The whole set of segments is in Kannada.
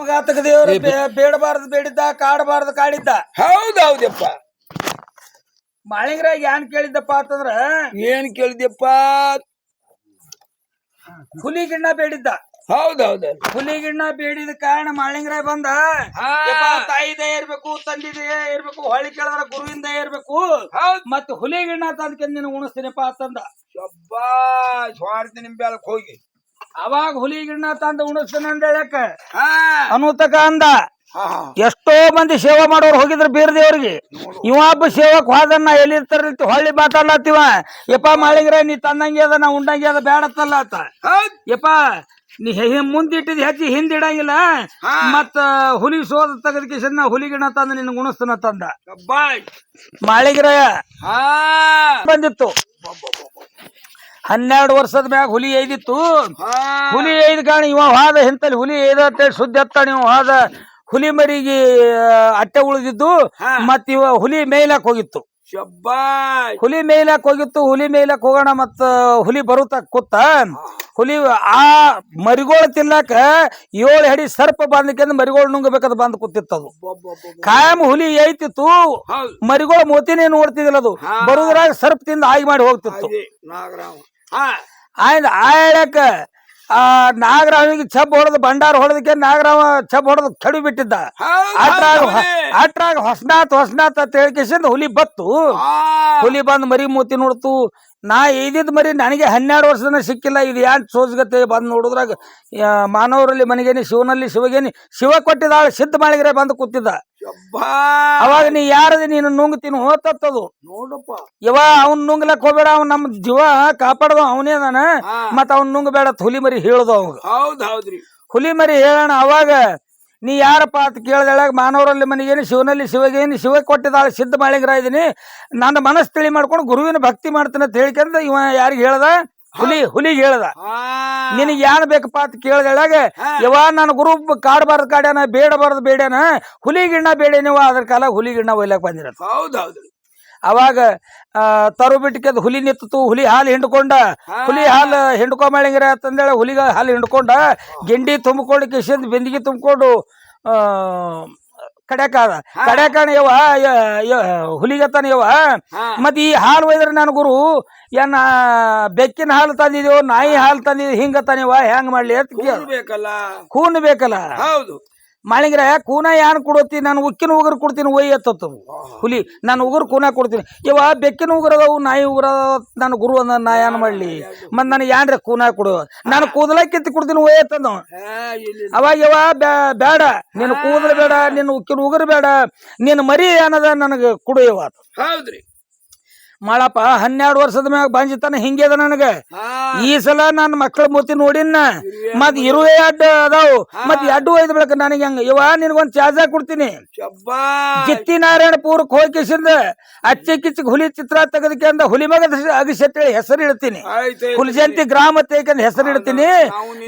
ಅಪಘಾತಕ ದೇವರು ಬೇಡಬಾರದು ಬೇಡಿದ್ದ, ಕಾಡಬಾರದು ಕಾಡಿದ್ದ. ಹೌದೌದಪ್ಪ. ಮಾಳಿಂಗರಾಗ ಏನ್ ಕೇಳಿದ್ದಪ್ಪ ಅಂತಂದ್ರ, ಏನ್ ಕೇಳಿದ್ಯಪ್ಪ? ಹುಲಿ ಗಿಣ್ಣ ಬೇಡಿದ್ದ. ಹೌದೌದ. ಹುಲಿ ಗಿಣ್ಣ ಬೇಡಿದ ಕಾರಣ ಮಾಳಿಂಗರಾಯ ಬಂದ, ತಾಯಿ ದಯ ಇರ್ಬೇಕು, ತಂದೆ ದಯ ಇರ್ಬೇಕು, ಹೊಳಿ ಕೇಳಿದ್ರ ಗುರುವಿಂದ ಇರ್ಬೇಕು, ಮತ್ ಹುಲಿ ಗಿಣ್ಣ ತಂದ್ಕೆ ನಿನ್ ಉಣಿಸ್ತೀನಪ್ಪ ಅಂತಂದ. ಸ್ವಾರ್ಥ ನಿಂಬೆಳಕ್ ಹೋಗಿ ಅವಾಗ ಹುಲಿ ಗಿಣ್ಣ ತಂದ ಉಣಿಸ್ತೀನಿ ಅಂದ ಹೇಳಕ್ಕ ಅನ್ನೂತಕ ಅಂದ. ಎಷ್ಟೋ ಮಂದಿ ಸೇವಾ ಮಾಡೋರು ಹೋಗಿದ್ರ ಬೀರ್ ದೇವ್ರಿಗೆ. ಇವ ಹಬ್ಬ ಸೇವಕ್ ಹೋದನ್ನ ಎಲ್ಲಿ ಇರ್ತಾರ ಹೊಳ್ಳಿ ಮಾತಾಡ್ಲತ್ತೀವ. ಯಪ್ಪ ಮಾಳಿಗ್ರ ನೀ ತಂದಂಗೆ ಅದ, ನಾ ಉಂಡಂಗೆ ಅದ, ಬ್ಯಾಡತ್ತಲ್ಲ ಆತ. ಯಪ್ಪ ನೀ ಮುಂದಿಟ್ಟಿದ್ ಹೆಚ್ಚಿ ಹಿಂದಿಡಂಗಿಲ್ಲ, ಮತ್ತ ಹುಲಿ ಸೋದ ತೆಗದ ಕಿಶನ್ ಹುಲಿ ಗಿಣ ತಂದ ನಿನ್ ಗುಣಸ್ತನ ತಂದ. ಮಾಳಿಗ್ರಯ ಬಂದಿತ್ತು. 12 ವರ್ಷದ ಮ್ಯಾಗ ಹುಲಿ ಐದಿತ್ತು. ಹುಲಿ ಐದ್ ಕಾಣ ಇವ ಹಾದ ಹಿಂತಲ್ಲಿ ಹುಲಿ ಐದ ಸುದ್ದಿ ಹತ್ತಾನ. ಇವ ಹಾದ ಹುಲಿ ಮರಿಗೆ ಅಟ್ಟೆ ಉಳಿದಿದ್ದು. ಮತ್ ಇವ ಹುಲಿ ಮೇಯ್ಲಾಕ್ ಹೋಗಿತ್ತು. ಹುಲಿ ಮೇಯ್ಲಾಕ್ ಹೋಗಿತ್ತು. ಹುಲಿ ಮೇಯ್ಲಾಕ್ ಹೋಗೋಣ ಮತ್ತ ಹುಲಿ ಬರುತ್ತ ಕೂತ. ಹುಲಿ ಆ ಮರಿಗೋಳ ತಿನ್ಲಾಕ 7 ಅಡಿ ಸರ್ಪ ಬಂದಕ್ಕೆ ಮರಿಗೋಳ ನುಂಗಬೇಕದ ಬಂದ್ ಕೂತಿತ್ತದು. ಕಾಯಂ ಹುಲಿ ಐತಿತ್ತು. ಮರಿಗೋಳ ಮೋತಿನೇ ನೋಡ್ತಿದಿಲ್ಲ ಅದು. ಬರುದ್ರಾಗ ಸರ್ಪ ತಿಂದ ಆಗಿ ಮಾಡಿ ಹೋಗ್ತಿತ್ತು. ಆಯ್ತು ಆಯಕ ನಾಗರಾವಿಗೆ ಛಬ್ ಹೊಡೆದು ಭಂಡಾರ ಹೊಡೆದಕ್ಕೆ ನಾಗರಾವ ಛಬ್ ಹೊಡೆದು ಕಡಿ ಬಿಟ್ಟಿದ್ದ. ಅಟ್ರಾಗ ಹೊಸನಾಥ್ ಅಂತ ಹೇಳ್ಕೇಸಿಂದ ಹುಲಿ ಬತ್ತು. ಹುಲಿ ಬಂದ್ ಮರಿ ಮೂತಿ ನೋಡ್ತು. ನಾ ಇದ್ದಿದ್ ಮರಿ ನನಗೆ 12 ವರ್ಷದನ ಸಿಕ್ಕಿಲ್ಲ. ಇದು ಯಾನ್ ಸೋಜ್ಗತೆ ಬಂದ್ ನೋಡುದ್ರಾಗ ಮಾನವರಲ್ಲಿ ಮನೆಗೇನಿ, ಶಿವನಲ್ಲಿ ಶಿವಗೇನಿ, ಶಿವ ಕೊಟ್ಟಿದಾಳ ಸಿದ್ಧ ಮಾಳಿಗ್ರೆ ಬಂದು ಕೂತಿದ್ದ. ಅವಾಗ ನೀ ಯಾರದ ನೀನು ನುಂಗ್ತೀನಿ ಹೋತತ್ತದು ನೋಡಪ್ಪ. ಯವ ಅವ್ನ್ ನುಂಗ್ಲಕ್ ಹೋಗ್ಬೇಡ, ಅವ್ನ್ ನಮ್ ಜೀವ ಕಾಪಾಡ್ದ ಅವನೇ ಅದಾನ, ಮತ್ ಅವ್ನ್ ನುಂಗಬೇಡ ಹುಲಿ ಮರಿ ಹೇಳ್ದ ಅವಾಗ. ಹೌದೌದ್ರಿ. ಹುಲಿ ಮರಿ ಹೇಳೋಣ. ಅವಾಗ ನೀ ಯಾರಪ್ಪ ಅಂತ ಕೇಳ್ದಳಾಗ ಮಾನವರಲ್ಲಿ ಮನೆಗೇನಿ, ಶಿವನಲ್ಲಿ ಶಿವಗೇನಿ, ಶಿವ ಕೊಟ್ಟಿದಾಳ ಸಿದ್ಧ ಮಾಳಿಗ್ರ ಇದೀನಿ, ನನ್ನ ಮನಸ್ಸು ತಿಳಿ ಮಾಡ್ಕೊಂಡು ಗುರುವಿನ ಭಕ್ತಿ ಮಾಡ್ತೀನಿ ಅಂತ ಹೇಳ್ಕೊಂಡ ಇವ ಯಾರಿಗೆ ಹೇಳ್ದ? ಹುಲಿಗೆ ಹೇಳ್ದ. ನಿನಗೆ ಯಾನ್ ಬೇಕಪ್ಪ ಅಂತ ಕೇಳ್ದಳಾಗ ಯವ ನನ್ನ ಗುರು ಕಾಡಬಾರ್ದು ಕಾಡ್ಯಾನ, ಬೇಡಬಾರ್ದು ಬೇಡ್ಯಾನ, ಹುಲಿ ಗಿಣ್ಣ ಬೇಡೇನಿವ. ಅದ್ರ ಕಾಲ ಹುಲಿ ಗಿಣ್ಣ ಒಯ್ಲಕ್ ಬಂದಿರತ್ತ. ಹೌದೌದ್ರಿ. ಅವಾಗ ತರು ಬಿಟ್ಟಿಗೆ ಹುಲಿ ನಿತ್ತು. ಹುಲಿ ಹಾಲು ಹಿಂಡ್ಕೊಂಡ. ಹುಲಿ ಹಾಲು ಹಿಂಡ್ಕೊ ಮಾಳಿಂಗ್ರ ಅಂತಂದೇಳ ಹುಲಿಗ ಹಾಲು ಹಿಂಡ್ಕೊಂಡ ಗೆಂಡಿ ತುಂಬಿಕೊಂಡು ಕಿಶನ್ ಬೆಂದಿಗೆ ತುಂಬಿಕೊಂಡು ಕಡ್ಯಾಕಾಣ ಯವ ಹುಲಿಗತ್ತಾನ ಯವ. ಮತ್ ಈ ಹಾಲು ಒಯ್ದ್ರೆ ನನ್ ಗುರು ಏನ ಬೆಕ್ಕಿನ ಹಾಲು ತಂದಿದೇವು, ನಾಯಿ ಹಾಲು ತಂದಿದ್ ಹಿಂಗತ್ತಾನಿವ, ಹೆಂಗ್ ಮಾಡ್ಲಿ ಅಂತ ಕೂನ್ ಬೇಕಲ್ಲ. ಹೌದು. ಮಾಳಿಂಗ್ರ ಕೂನ ಯಾನ್ ಕೊಡತಿ? ನಾನು ಉಕ್ಕಿನ ಉಗುರು ಕೊಡ್ತೀನಿ ಒಯ್ ಎತ್ತ ಹುಲಿ. ನಾನು ಉಗುರು ಕೂನ ಕೊಡ್ತೀನಿ. ಇವ ಬೆಕ್ಕಿನ ಉಗುರದವು, ನಾಯಿ ಉಗುರ ನನ್ನ ಗುರು ಅಂದ, ನಾ ಏನ್ ಮಾಡ್ಲಿ? ಮತ್ ನನಗೆ ಯಾನ್ರ ಕೂನ ಕೊಡು, ನಾನು ಕೂದಲ ಕಿತ್ತಿ ಕೊಡ್ತೀನಿ ಒಯ್ ಎತ್ತಂದ. ಅವಾಗ ಇವ ಬೇಡ, ನಿನ್ನ ಕೂದಲ ಬೇಡ, ನಿನ್ನ ಉಕ್ಕಿನ ಉಗುರು ಬೇಡ, ನಿನ್ನ ಮರಿ ಏನದ ನನಗೆ ಕೊಡು ಇವ. ಹೌದ್ರಿ. ಮಾಡಪ್ಪ 12 ವರ್ಷದ ಮ್ಯಾಗ ಬಂಜಿತಾನ ಹಿಂಗೆ ಅದ ನನಗ. ಈ ಸಲ ನನ್ನ ಮಕ್ಕಳ ಮೂತಿ ನೋಡಿನ, ಮತ್ ಇರುವೆ ಅಡ್ಡ ಅದಾವು, ಮತ್ ಅಡ್ಡು ಒಯ್ದ ಬೆಳಕ ನನಗೆ ಹಂಗ. ಇವ ನಿನ್ಗೊಂದ್ ಚಾಜಾ ಕೊಡ್ತೀನಿ. ಜಿತ್ತಿ ನಾರಾಯಣಪುರಕ್ಕೆ ಹೋಗಿಸಿಂದ ಅಚ್ಚಿ ಕಿಚ್ಚಿ ಹುಲಿ ಚಿತ್ರ ತೆಗೆದಕ್ಕೆ ಅಂದ ಹುಲಿ ಮಗ ಅಗಸತ್ತೇಳಿ ಹೆಸರು ಇಡ್ತೀನಿ. ಹುಲಿಜಂತಿ ಗ್ರಾಮ ತೇಕಂದ ಹೆಸರು ಇಡ್ತೀನಿ.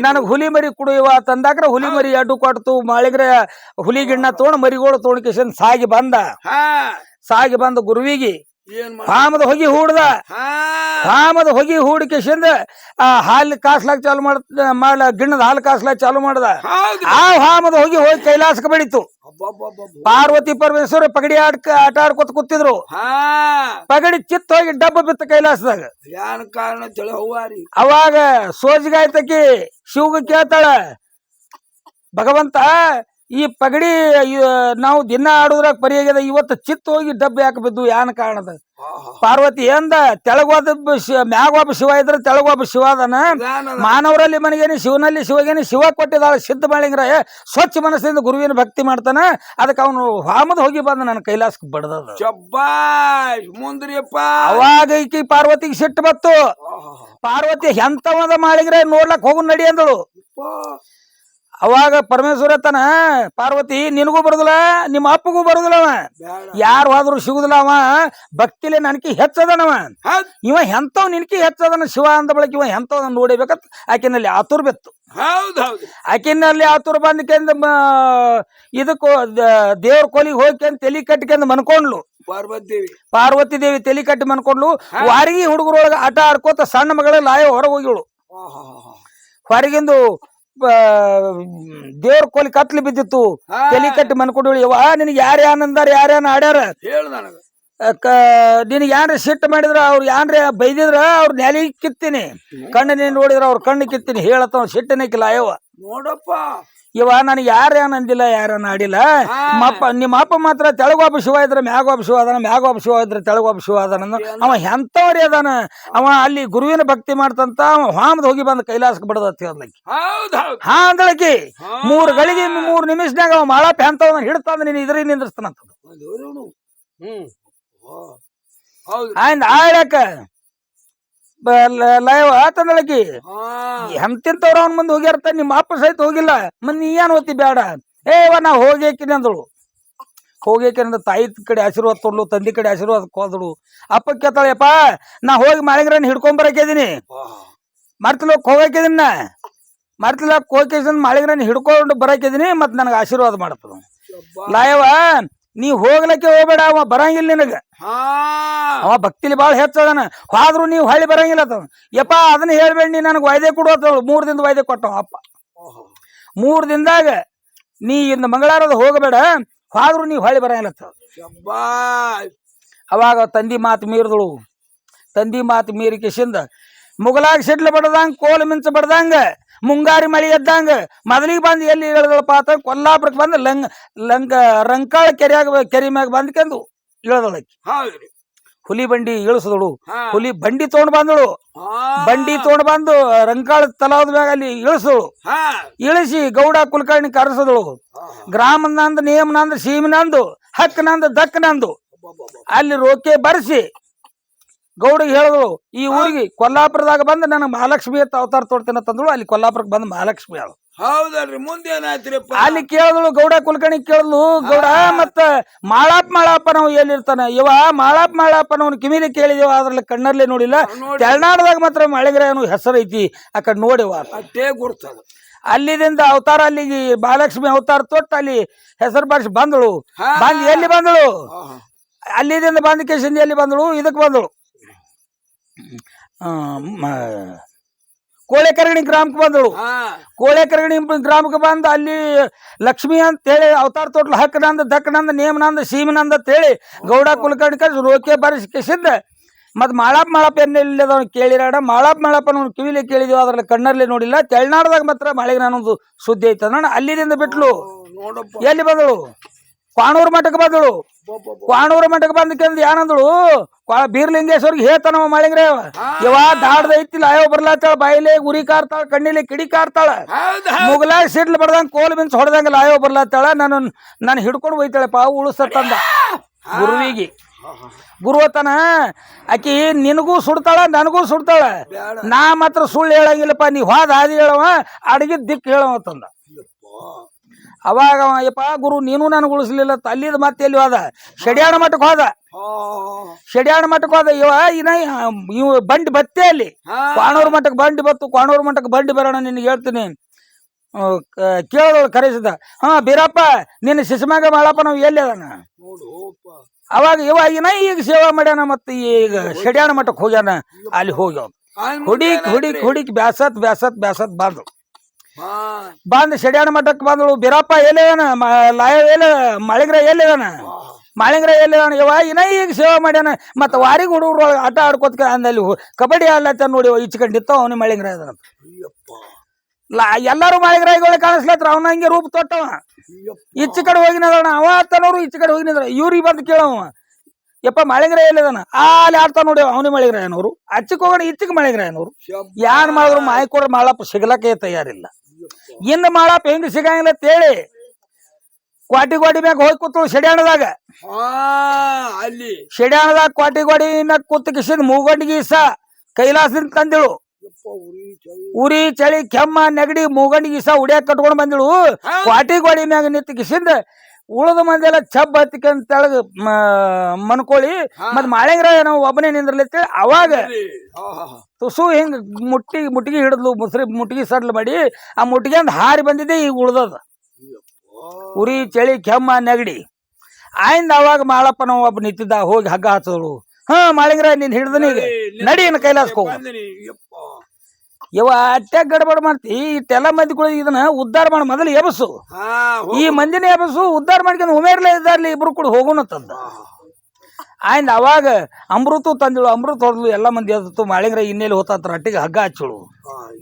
ನನಗ್ ಹುಲಿ ಮರಿ ಕುಡಿಯುವ ತಂದಾಕ್ರ ಹುಲಿ ಮರಿ ಅಡ್ಡು ಕೊಡ್ತು. ಮಾಳಿಗ್ರ ಹುಲಿ ಗಿಣ್ಣ ತಗೊಂಡ್ ಮರಿಗೋಳು ತಗೊಂಡ್ ಕಿಶನ್ ಸಾಗಿ ಬಂದ ಗುರುವಿಗೆ ಹಾಮದ ಹೊಗಿ ಹೂಡ್ದ. ಹಾಮದ ಹೊಗಿ ಹೂಡಿಕೆಸಿಂದ ಹಾಲು ಕಾಸ್ಲಾಕ್ ಚಾಲು ಮಾಡ ಗಿಣ್ಣದ ಹಾಲು ಕಾಸ್ಲಾಕ್ ಚಾಲು ಮಾಡ್ದ. ಆ ಹಾಮದ ಹೊಗಿ ಹೋಗಿ ಕೈಲಾಸಕ್ಕೆ ಬೆಳೀತು. ಪಾರ್ವತಿ ಪರಮೇಶ್ವರ ಪಗಡಿ ಆಟ ಆಡ್ಕೊತ ಕೂತಿದ್ರು. ಪಗಡಿ ಚಿತ್ತ ಹೋಗಿ ಡಬ್ಬ ಬಿತ್ತ ಕೈಲಾಸದಾಗ. ಅವಾಗ ಸೋಜಿಗಾಯ್ತಕಿ ಶಿವಗ ಕೇಳ್ತಾಳ, ಭಗವಂತ ಈ ಪಗಡಿ ನಾವು ದಿನ ಆಡುದ್ರಾಗ ಪರಿಯಾಗ್ಯದ, ಇವತ್ತು ಚಿತ್ತ ಹೋಗಿ ಡಬ್ಬಿ ಯಾಕೆ ಬಿದ್ದು, ಯಾನ ಕಾರಣದ? ಪಾರ್ವತಿ ಎಂದ ತೆಳಗೋದ ಮ್ಯಾಗೊಬ್ಬ ಶಿವ ಇದ್ರ ತೆಳಗೊಬ್ಬ ಶಿವ ಅದನ. ಮಾನವರಲ್ಲಿ ಮನೆಗೇನಿ, ಶಿವನಲ್ಲಿ ಶಿವಗೇನಿ, ಶಿವ ಕೊಟ್ಟಿದಾಳ ಸಿದ್ಧ ಮಾಳಿಂಗ್ರ ಸ್ವಚ್ಛ ಮನಸ್ಸಿಂದ ಗುರುವಿನ ಭಕ್ತಿ ಮಾಡ್ತಾನ. ಅದಕ್ಕೆ ಅವನು ಹಾಮದ ಹೋಗಿ ಬಂದ ನನ್ನ ಕೈಲಾಸಕ್ಕೆ ಬಡದ. ಅವಾಗ ಈಕಿ ಪಾರ್ವತಿಗೆ ಸಿಟ್ಟು ಬತ್ತು. ಪಾರ್ವತಿ ಎಂತವದ ಮಾಳಿಂಗ್ರ ನೋಡ್ಲಕ್ ಹೋಗು ನಡಿ ಅಂದಳು. ಅವಾಗ ಪರಮೇಶ್ವರ ತನ ಪಾರ್ವತಿ ನಿನಗೂ ಬರುದಿಲ್ಲ, ನಿಮ್ಮ ಅಪ್ಪಗೂ ಬರುದಿಲ್ಲವ, ಯಾರು ಹೋದ್ರು ಸಿಗುದಿಲ್ಲ. ಅವ ಭಕ್ತಿಲೆ ನನಕಿ ಹೆಚ್ಚದನವ. ಇವ ಎಂತವ್ ನಿನಕಿ ಹೆಚ್ಚದನ ಶಿವ ಅಂದ ಬಳಕ ಇವ ಎಂತವ್ ನೋಡಿಬೇಕತ್ ಆಕಿನಲ್ಲಿ ಆತುರ್ ಬೆತ್ತು. ಆಕಿನಲ್ಲಿ ಆತುರ್ ಬಂದಕೆಂದ ಇದಕ್ಕೂ ದೇವ್ರ ಕೋಲಿಗೆ ಹೋಗ್ಕೆಂದ್ ತಲಿ ಕಟ್ಕೆಂದ್ ಮನ್ಕೊಂಡ್ಲು. ಪಾರ್ವತಿ ದೇವಿ ತಲಿ ಕಟ್ಟಿ ಮನ್ಕೊಂಡ್ಲು. ವಾರಿಗೆ ಹುಡುಗರೊಳಗ ಆಟ ಆಡ್ಕೋತ ಸಣ್ಣ ಮಗಳ ಲಾಯ ಹೊರಗೆ ಹೋಗಿಳು. ಹೊರಗಿಂದು ದೇವ್ರ ಕೋಲಿ ಕತ್ಲಿ ಬಿದ್ದಿತ್ತು ತಲಿ ಕಟ್ಟಿ ಮನ್ಕೊಡಿ ಯವ್ವ ನಿನಗೆ ಯಾರ್ಯಾನ ಅಂದಾರ ಯಾರ್ಯಾನ ಆಡ್ಯಾರ ಹೇಳ ನನಗ ನಿನಗೆ ಯಾನ್ರ ಸಿಟ್ಟು ಮಾಡಿದ್ರ ಅವ್ರು ಯಾನ್ರ ಬೈದಿದ್ರ ಅವ್ರ ನೆಲಿ ಕಿತ್ತೀನಿ ಕಣ್ಣಿನ ನೋಡಿದ್ರ ಅವ್ರ ಕಣ್ಣು ಕಿತ್ತೀನಿ ಹೇಳತ್ತ ಸಿಟ್ಟನಕ್ಕಿಲ್ಲ ಅಯ್ಯವ ನೋಡಪ್ಪ ಇವ ನನಗೆ ಯಾರ್ಯಾನ ಅಂದಿಲ್ಲ ಯಾರನ್ನ ಆಡಿಲ್ಲ ನಿಮ್ಮ ಅಪ್ಪ ಮಾತ್ರ ತೆಳಗೊಬ್ಬ ಶಿವ ಇದ್ರ ಮ್ಯಾಗೊಬ್ಬ ಶಿವ ಅದಾನ ಮ್ಯಾಗೊಬ್ಬ ಶಿವ ಇದ್ರ ತೆಳಗೊಬ್ಬ ಶಿವ ಅದಾನ ಅವ ಎಂತವ್ರಿ ಅದಾನ ಅವ ಅಲ್ಲಿ ಗುರುವಿನ ಭಕ್ತಿ ಮಾಡ್ತಂತ ಅವ ಹಾಮದ್ ಹೋಗಿ ಬಂದ ಕೈಲಾಸಕ್ಕೆ ಬಡದತ್ತ ಹೇಳ್ಲಕ್ಕಿ ಹಾ ಅಂದಳಕಿ 3 ಗಳಿಗೆ 3 ನಿಮಿಷನಾಗ ಅವ ಮಾಳಪ್ಪ ಎಂತವನ್ನ ಹಿಡ್ತಂದ ನೀನು ಇದ್ರಿಗೆ ನಿಂದ್ರಸ್ತಾನಂತ ಆಯ್ತು ಆಡಕ ಲೈವ್ ಆತಂದಳಕಿ ಎಂತಿಂತವ್ರ ಅವನ ಮುಂದೆ ಹೋಗ್ಯಾರ್ತ ನಿಮ್ಮ ಅಪ್ಪ ಸಹಿತ ಹೋಗಿಲ್ಲ ಮತ್ ನೀ ಏನ್ ಓದ್ತಿ ಬೇಡ ಏವ ನಾ ಹೋಗ್ಯಾಕಿನಿ ಅಂದಳು ಹೋಗ್ಯಾಕಿನ ತಾಯಿ ಕಡೆ ಆಶೀರ್ವಾದ ತೊಡ್ಲು ತಂದಿ ಕಡೆ ಆಶೀರ್ವಾದ ಕೋದಳು ಅಪ್ಪ ಕೇಳ್ತಾಳೆಯಪ್ಪ ನಾ ಹೋಗಿ ಮಾಳಿಂಗ್ರನ್ನ ಹಿಡ್ಕೊಂಡ್ ಬರಕಿದೀನಿ ಮರ್ತಿಲೋಕ್ ಹೋಗಕಿದೀನಿ ನಾ ಮರ್ತಿಲೋಕ್ ಹೋಗಿ ಮಾಳಿಂಗ್ರನ್ನ ಹಿಡ್ಕೊಂಡು ಬರಕಿದೀನಿ ಮತ್ ನನಗೆ ಆಶೀರ್ವಾದ ಮಾಡ್ತದ ಲಾಯವ ನೀ ಹೋಗ್ಲಕ್ಕೆ ಹೋಗ್ಬೇಡ ಅವ ಬರಂಗಿಲ್ಲ ನಿನಗ ಅವ ಭಕ್ತಿಲಿ ಬಾಳ ಹೆಚ್ಚದನ ಹೋದ್ರು ನೀವು ಹಳ್ಳಿ ಬರಂಗಿಲ್ಲ ಯಪ್ಪ ಅದನ್ನ ಹೇಳ್ಬೇಡ ನೀ ನನಗೆ ವಾಯ್ದೆ ಕೊಡು 3 ದಿನದ ವಾಯ್ದೆ ಕೊಟ್ಟವ ಅಪ್ಪ 3 ದಿನದಾಗ ನೀ ಇನ್ನು ಮಂಗಳಾರದ ಹೋಗಬೇಡ ಹೋದ್ರು ನೀವು ಹಳ್ಳಿ ಬರಂಗಿಲ್ಲ ಅವಾಗ ತಂದಿ ಮಾತು ಮೀರಿದಳು ತಂದಿ ಮಾತು ಮೀರಿ ಕಿಶಿಂದ ಮುಗಲಾಗ ಸಿಡ್ಲು ಬಡದಂಗ ಕೋಲ್ ಮಿಂಚ ಬಡ್ದಂಗ ಮುಂಗಾರಿ ಮಳಿ ಎದ್ದಂಗ ಮೊದಲಿಗೆ ಬಂದು ಎಲ್ಲಿ ಇಳದಳಪ್ಪ ಅಂತ ಕೊಲ್ಲಾಪುರಕ್ಕೆ ಬಂದು ರಂಕಾಳ ಕೆರೆ ಮ್ಯಾಗ ಬಂದ್ಕೊಂಡು ಇಳದಳಕ್ಕಿ ಹುಲಿ ಬಂಡಿ ಇಳಿಸಿದಳು ಹುಲಿ ಬಂಡಿ ತಗೊಂಡ್ ಬಂದಳು ಬಂಡಿ ತಗೊಂಡ್ ಬಂದು ರಂಕಾಳ ತಲಾವದ ಮ್ಯಾಗ ಅಲ್ಲಿ ಇಳಿಸಿದಳು ಇಳಿಸಿ ಗೌಡ ಕುಲಕರ್ಣಿ ಕರೆಸಿದಳು ಗ್ರಾಮನಂದು ನೇಮನಂದು ಸೀಮನಂದು ಹಕ್ಕನಂದು ದಕ್ಕನಂದು ಅಲ್ಲಿ ರೋಕೆ ಬರ್ಸಿ ಗೌಡಿಗೆ ಹೇಳಿದಳು ಈ ಊರಿಗೆ ಕೊಲ್ಲಾಪುರದಾಗ ಬಂದು ನನಗೆ ಮಹಾಲಕ್ಷ್ಮಿ ಅಂತ ಅವತಾರ ತೋಡ್ತೇನೆ ತಂದಳು ಅಲ್ಲಿ ಕೊಲ್ಲಾಪುರಕ್ಕೆ ಬಂದು ಮಹಾಲಕ್ಷ್ಮಿ ಅವಳು ಹೌದಲ್ರಿ ಮುಂದೆ ಏನಾಯ್ತ್ರಿಪ್ಪ ಅಲ್ಲಿ ಕೇಳಿದಳು ಗೌಡ ಕುಲಕರ್ಣಿ ಕೇಳಿದ್ಲು ಗೌಡ ಮತ್ತ ಮಾಳಪ್ಪ ನಾವು ಎಲ್ಲಿರ್ತಾನ ಇವ ಮಾಳಪ್ಪನವನು ಕಿವಿಲಿ ಕೇಳಿದೇವ ಅದ್ರಲ್ಲಿ ಕಣ್ಣರ್ಲಿ ನೋಡಿಲ್ಲ ತೆಳನಾಡದಾಗ ಮಾತ್ರ ಮಳೆಗ್ರಹನು ಹೆಸರು ಐತಿ ಆ ಕಡೆ ನೋಡಿವ ಅಷ್ಟೇ ಗುರ್ತದ ಅಲ್ಲಿದಿಂದ ಅವತಾರ ಅಲ್ಲಿಗೆ ಮಹಾಲಕ್ಷ್ಮಿ ಅವತಾರ ತೊಟ್ಟು ಅಲ್ಲಿ ಹೆಸರು ಬಾರಿಸಿ ಬಂದಳು ಬಂದ್ ಎಲ್ಲಿ ಬಂದಳು ಅಲ್ಲಿದಿಂದ ಬಂದ ಕೇಸಿಂದ ಎಲ್ಲಿ ಬಂದಳು ಇದಕ್ಕೆ ಬಂದಳು ಕೋಳೆಕರ್ಗಣಿ ಗ್ರಾಮಕ್ಕೆ ಬಂದಳು ಕೋಳೆಕರ್ಗಣಿ ಗ್ರಾಮಕ್ಕೆ ಬಂದು ಅಲ್ಲಿ ಲಕ್ಷ್ಮಿ ಅಂತ ಹೇಳಿ ಅವತಾರ ತೋಟ್ಲು ಹಕ್ಕನಂದ ದಕ್ಕನಂದ ನೇಮನಂದ ಸೀಮನಂದ ಅಂತ ಹೇಳಿ ಗೌಡ ಕುಲಕರ್ಣಿ ಕಳ್ಸಿ ರೋಕೆ ಬರೆಸಿ ಕಿಸಿದ್ದ ಮತ್ ಮಾಳಪ್ಪ ಎಲ್ಲಿದವ್ ಕೇಳಿರಾಡ ಮಾಳಪ್ಪನ ಕಿವಿಲಿ ಕೇಳಿದೀವಿ ಅದ್ರಲ್ಲಿ ಕಣ್ಣಲ್ಲಿ ನೋಡಿಲ್ಲ ತೆಳನಾಡದಾಗ ಮಾತ್ರ ಮಳೆಗೆ ನಾನೊಂದು ಸುದ್ದಿ ಐತ ನೋಡ ಅಲ್ಲಿದಿಂದ ಬಿಟ್ಲು ಎಲ್ಲಿ ಬಂದಳು ಕ್ವಾಣೂರು ಮಠಕ್ಕೆ ಬಂದಳು ಕ್ವಾಣೂರು ಮಠಕ್ಕೆ ಬಂದಕ್ಕೆಂದು ಏನಂದಳು ಬೀರ್ಲಿಂಗೇಶ್ವರ್ಗೆ ಹೇಳ್ತಾನವ ಮಳಿಂಗ್ರೆ ಇವ ದಾಡ್ದ ಐತಿಲ್ಲ ಅಯ್ಯೋ ಬರ್ಲಾತಾಳ ಬಾಯಿಲೆ ಗುರಿ ಕಾರ್ತಾಳ ಕಣ್ಣಿಲೆ ಕಿಡಿ ಕಾರ್ತಾಳ ಮುಗಲಾಗ ಸಿಡ್ಲು ಬಡ್ದಂಗ ಕೋಲ್ ಮಿನ್ಸ್ ಹೊಡೆದಂಗಲ್ಲ ಅಯ್ಯೋ ಬರ್ಲಾತಾಳ ನಾನು ಹಿಡ್ಕೊಂಡು ಹೋಯ್ತಾಳಪ್ಪ ಉಳಿಸತ್ತಂದ ಗುರುವಿಗೆ ಗುರುವತನ ಆಕಿ ನಿನಗೂ ಸುಡ್ತಾಳ ನನಗೂ ಸುಡ್ತಾಳ ನಾ ಮಾತ್ರ ಸುಳ್ಳು ಹೇಳಂಗಿಲ್ಲಪ್ಪ ನೀ ಹೋದ ಹಾದಿ ಹೇಳವ ಅಡಗಿದ್ ದಿಕ್ ಹೇಳವಂತಂದ ಅವಾಗ ಯಪ್ಪ ಗುರು ನೀನು ನನಗೆ ಉಳಿಸ್ಲಿಲ್ಲ ಅಲ್ಲಿದ್ ಮತ್ತೆ ಎಲ್ಲಿ ಹೋದ ಶಡಿಯಾಣ ಮಠಕ್ಕೆ ಹೋದ ಇವ ಬಂಡಿ ಬತ್ತೆ ಅಲ್ಲಿ ಕ್ವಾಣೂರು ಮಠಕ್ಕೆ ಬಂಡಿ ಬತ್ತು ಕ್ವಾಣೂರು ಮಠಕ್ಕೆ ಬಂಡಿ ಬರೋಣ ನಿನಗೆ ಹೇಳ್ತೀನಿ ಕೇಳೋಳು ಕರೆಸಿದ ಬೀರಪ್ಪ ನಿನ್ನ ಶಿಶುಮಾಗ ಮಾಳಪ್ಪ ನಾವು ಎಲ್ಲಿ ಅದಾನ ಅವಾಗ ಈಗ ಸೇವಾ ಮಾಡ್ಯಾನ ಮತ್ತೆ ಈಗ ಶಡಿಯಾಣ ಮಠಕ್ಕೆ ಹೋಗ್ಯಾನ ಅಲ್ಲಿ ಹೋಗ್ಯಾವ ಹುಡಿಕ್ ಬ್ಯಾಸತ್ ಬಂದ್ ಶಡಿಯಾಣ ಮಠಕ್ಕೆ ಬಂದಳು ಬೀರಪ್ಪ ಎಲ್ಲಿದಾನ ಮಳಿಂಗ್ರ ಎಲ್ಲಿದಾನ ಈಗ ಸೇವಾ ಮಾಡ್ಯಾನ ಮತ್ತ ವಾರಿಗೆ ಹುಡುಗರು ಆಟ ಆಡ್ಕೋತ ಅಂದಲ್ಲಿ ಕಬಡ್ಡಿ ಆಡ್ಲತ್ತ ನೋಡಿ ಇಚ್ಕೊಂಡಿತ್ತ ಅವನಿ ಮಳಿಂಗ್ರ ಇದಾನಂತ ಎಲ್ಲಾರು ಮಳಿಂಗ್ರಾಯಿಗಳು ಕಾಣಿಸ್ಲತ್ರ ಅವನ ಹಂಗೆ ರೂಪ ತೊಟ್ಟವ ಈಚೆ ಕಡೆ ಹೋಗಿನದಣ್ಣ ಅವ ಆಡ್ತಾನವ್ರು ಈಚೆ ಕಡೆ ಹೋಗಿನದ್ರ ಇವ್ರಿಗೆ ಬಂದು ಕೇಳವ ಯಪ್ಪ ಮಳಿಂಗ್ರ ಎಲ್ಲಿದಾನ ಅಲ್ಲಿ ಆಡ್ತಾ ನೋಡಿ ಅವನಿ ಮಳಿಂಗ್ರಾಯನವರು ಅಚ್ಚಕ್ ಹೋಗೋಣ ಇಚ್ಚಕ್ ಮಳಿಂಗ್ರಾಯನವರು ಯಾನ್ ಮಾಡಿದ್ರು ಮಾಯಕೋರ ಮಾಳಪ್ಪ ಸಿಗ್ಲಕ್ಕೆ ತಯಾರಿಲ್ಲ ಇನ್ನು ಮಾಳಪ್ಪ ಹೆಂಗ್ ಸಿಗಂಗಿಲ್ಲ ಅಂತೇಳಿ ಕ್ವಾಟಿ ಮ್ಯಾಗ ಹೋಗಿ ಕೂತಳು ಶಡಿಯಾಣದಾಗ ಅಲ್ಲಿ ಶಡಿಯಾಣದಾಗ ಕ್ವಾಟಿ ಮ್ಯಾಗ ಕೂತ ಕಿಸಿದ್ ಮೂಗಂಡಿಗೆ ಇಸ ಕೈಲಾಸದಿಂದ ತಂದಿಳು ಉರಿ ಚಳಿ ಕೆಮ್ಮ ನೆಗಡಿ ಮೂಗಂಡಿಗೆ ಇಸ ಉಡಿಯಾಕ ಕಟ್ಕೊಂಡ್ ಬಂದಿಳು ಕ್ವಾಟಿ ಮ್ಯಾಗ ನಿಂತ ಕಿಸಿಂದ ಉಳಿದ ಮಂದಿ ಎಲ್ಲ ಚಬ್ ಹತ್ತಿಕಂತ ತೆಳಗ ಮನ್ಕೊಳ್ಳಿ ಮತ್ ಮಾಳಿಂಗ್ರ ನಾವು ಒಬ್ಬನೇ ನಿಂದ್ರಲಿತ್ತ ಅವಾಗ ತುಸು ಹಿಂಗ ಮುಟ್ಟಿಗೆ ಹಿಡಿದ್ಲು ಮುಟ್ಟಿಗೆ ಸಡ್ಲು ಮಾಡಿ ಆ ಮುಟ್ಟಿಗೆ ಅಂದ್ ಹಾರಿ ಬಂದಿದ್ದೆ ಈಗ ಉಳ್ದದ ಉರಿ ಚಳಿ ಕೆಮ್ಮ ನೆಗಡಿ ಆಯ್ದ ಅವಾಗ ಮಾಳಪ್ಪ ನಾವು ಒಬ್ಬ ನಿಂತಿದ್ದ ಹೋಗಿ ಹಗ್ಗ ಹಚ್ಚದಳು ಮಾಳಿಂಗ್ರ ನೀನ್ ಹಿಡ್ದನೀಗ ನಡಿ ಕೈಲಾಸಕ್ಕೆ ಹೋಗ ಇವ ಅಟ್ಯಾಕ್ ಗಡಬಡ ಮಾಡ್ತಿ ಇಟ್ಟೆಲ್ಲ ಮಂದಿಗಳು ಇದನ್ನ ಉದ್ಧಾರ ಮಾಡಿ ಮೊದಲು ಎಬಸು ಹಾ ಈ ಮಂದಿನ ಎಬಸು ಉದ್ಧಾರ ಮಾಡ್ಕೊಂಡು ಉಮೇರ್ಲೇ ಇದ್ದಾರ್ಲಿ ಇಬ್ರು ಕೂಡ ಹೋಗೋಣ ತಂದ ಆಯ್ತು ಅವಾಗ ಅಮೃತ ತಂದಿಳು ಅಮೃತ ಹೊಡೆದ್ಲು ಎಲ್ಲ ಮಂದಿ ಎದ್ದು ಮಾಳಿಂಗ್ರ ಇನ್ನೆಲ್ಲಿ ಹೋತಾತ್ರ ಅಟ್ಟಿಗೆ ಹಗ್ಗ ಹಚ್ಚಳು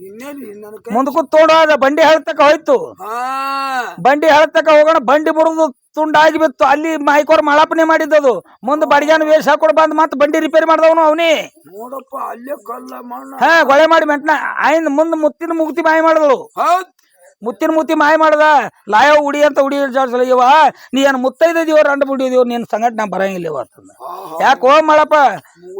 ಇನ್ನೇನು ನನ್ನ ಕೈ ಮುಂದಕ್ಕೂ ತೋಡೋದ ಬಂಡಿ ಹೇಳ್ತಕ್ಕ ಹೋಯ್ತು ಹಾ ಬಂಡಿ ಹೇಳ್ತಕ್ಕ ಹೋಗೋಣ ಬಂಡಿ ಬರುದು ತುಂಡಾಗಿ ಬಿತ್ತು ಅಲ್ಲಿ ಮಾಯ್ಕೋರ್ ಮಳಾಪನೆ ಮಾಡಿದ್ದದು ಮುಂದೆ ಬಡಿಗಾನ ವೇಷ ಹಾಕೊಂಡು ಬಂದ್ ಮತ್ತೆ ಬಂಡಿ ರಿಪೇರಿ ಮಾಡ್ದವನು ಅವನಿ ನೋಡಪ್ಪ ಅಲ್ಲೇ ಕಲ್ಲ ಮಣ್ಣ ಹಾ ಗೊಳೆ ಮಾಡಿ ಮೆಂಟ್ನ ಆಯ್ನ್ ಮುಂದ್ ಮುತ್ತಿನ ಮುಗ್ತಿ ಮಾಯ ಮಾಡಿದಳು ಹೌದ್ ಮುತ್ತಿನ ಮುತ್ತಿ ಮಾಯ ಮಾಡ್ದ ಲಾಯವ್ ಉಡಿ ಅಂತ ಉಡಿ ಜಾಡ್ಸಲ ಇವ ನೀ ಏನ್ ಮುತ್ತೈದಿದೀವ ರಂಡ ಬಿಡಿದೀವ ನಿನ್ ಸಂಗಟ್ ನಾ ಬರಂಗಿಲ್ಲ ಇವತ್ತಂದ ಯಾಕೋ ಮಾಡಪ್ಪ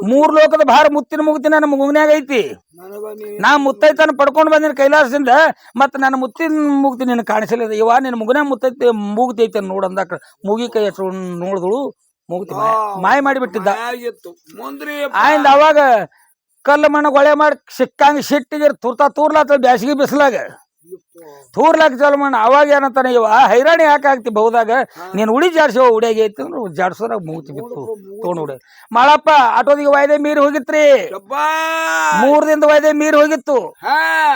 3 ಲೋಕದ ಭಾರ ಮುತ್ತಿನ ಮುಗ್ತಿ ನನ್ನ ಮುಗ್ನ್ಯಾಗ ಐತಿ ನನಗ ನೀ ನಾ ಮುತ್ತೈತನ ಪಡ್ಕೊಂಡ್ ಬಂದಿನ ಕೈಲಾಸದಿಂದ ಮತ್ತ ನನ್ನ ಮುತ್ತಿನ ಮುಗ್ತಿ ನಿನ್ ಕಾಣಿಸಲಿಲ್ಲ ಇವ ನಿನ್ ಮುಗ್ನ್ಯಾಗ ಮುತ್ತೈತಿ ಮುಗ್ತಿ ಐತೆ ನೋಡ್ ಅಂದಾಕ ಮುಗಿ ಕೈ ಹಚ್ಚ ನೋಡಿದಳು ಮುಗ್ತಿ ಮಾಯ ಮಾಡಿಬಿಟ್ಟಿದ್ದ ಆಗಿತ್ತು ಮುಂದ್ರಿ ಆಯ್ತು ಅವಾಗ ಕಲ್ಲು ಮಣ್ಣ ಗೊಳೆ ಮಾಡಿ ಸಿಕ್ಕಂಗ ಸಿಟ್ಟಿಗೆ ತೂರ್ಲಾತ ಬ್ಯಾಸಿಗೆ ಬಿಸ್ಲಾಗ ತೂರ್ಲಾಕ ಚಾಲು ಮಣ್ಣ ಅವಾಗ ಏನಂತಾನೆ ಇವ ಹೈರಾಣಿ ಯಾಕೆ ಆಗ್ತಿ ಬಹುದಾಗ ನೀನ್ ಉಡಿ ಜಾಡ್ಸೋ ಉಡಿಯಾಗಿ ಐತಿ ಅಂದ್ರೆ ಜಾಡ್ಸೋದಾಗ ಮುಗ್ತಿ ಬಿತ್ತು ತೊಗೊಂಡು ಉಡಿ ಮಾಡಪ್ಪ ಆಟೋದಿಗೆ ವಾಯ್ದೆ ಮೀರಿ ಹೋಗಿತ್ರಿ 3 ದಿನದ ವಾಯ್ದೆ ಮೀರಿ ಹೋಗಿತ್ತು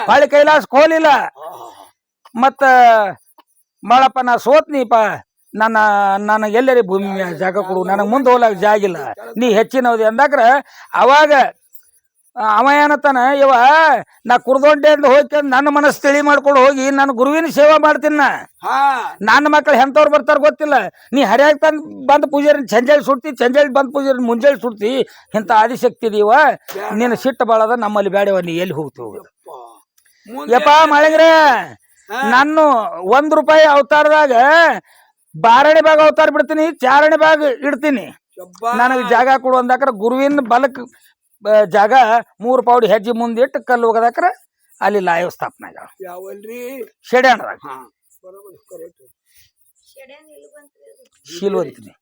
ಹೊಳ್ಳಿ ಕೈಲಾಸಕ್ಕೆ ಹೋಲಿಲ್ಲ ಮತ್ತ ಮಾಡಪ್ಪ ನಾ ಸೋತ್ನಿಪ ನನ್ನ ಎಲ್ಲರಿ ಭೂಮಿ ಮ್ಯಾಲ್ ಜಾಗ ಕೊಡು ನನಗೆ ಮುಂದೆ ಹೋಗ್ಲಾಕ ಜಾಗಿಲ್ಲ ನೀ ಹೆಚ್ಚಿನವದಿ ಅಂದಾಕ್ರ ಅವಾಗ ಅವ ಏನತ್ತಾನ ಇವ ನಾ ಕುರ್ದೊಡ್ಡೆ ಅಂತ ಹೋಗಿ ನನ್ನ ಮನಸ್ಸು ತಿಳಿ ಮಾಡ್ಕೊಂಡು ಹೋಗಿ ನಾನು ಗುರುವಿನ ಸೇವಾ ಮಾಡ್ತೀನಿ ನನ್ನ ಮಕ್ಕಳು ಎಂಥವ್ರು ಬರ್ತಾರ ಗೊತ್ತಿಲ್ಲ ನೀ ಹರಿಯಾಗ ತಂದು ಬಂದ್ ಪೂಜಾರಿ ಚಂಜಾಳಿ ಸುಡ್ತಿ ಚಂಜಾಳಿ ಬಂದ್ ಪೂಜಾರಿ ಮುಂಜಾಳಿ ಸುಡ್ತಿ ಇಂಥ ಆದಿಶಕ್ತಿ ಇದೀವ ನಿನ್ನ ಸಿಟ್ಟು ಬಾಳದ ನಮ್ಮಲ್ಲಿ ಬೇಡವ ನೀ ಎಲ್ಲಿ ಹೋಗ್ತೀವಿ ಯಪ್ಪ ಮಾಳಿಂಗ್ರೆ ನಾನು ₹1 ಅವತಾರದಾಗ 12ನೇ ಭಾಗ ಅವತಾರ ಬಿಡ್ತೀನಿ 4ನೇ ಭಾಗ ಇಡ್ತೀನಿ ನನಗೆ ಜಾಗ ಕೊಡು ಅಂದಾಕ್ರ ಗುರುವಿನ ಬಲಕ್ ಜಾಗ 3 ಪೌಡಿ ಹೆಜ್ಜೆ ಮುಂದಿಟ್ಟು ಕಲ್ಲು ಹೋಗದಾಕ್ರ ಅಲ್ಲಿ ಲಾಯವ್ ಸ್ಥಾಪನೆ ಯಾವಲ್ರಿ ಶೆಡ್ಯಾಣದಾಗ ಬರೋಬರ್ ಕರೆಕ್ಟ್ ಶೀಲ್ವಂತಿನಿ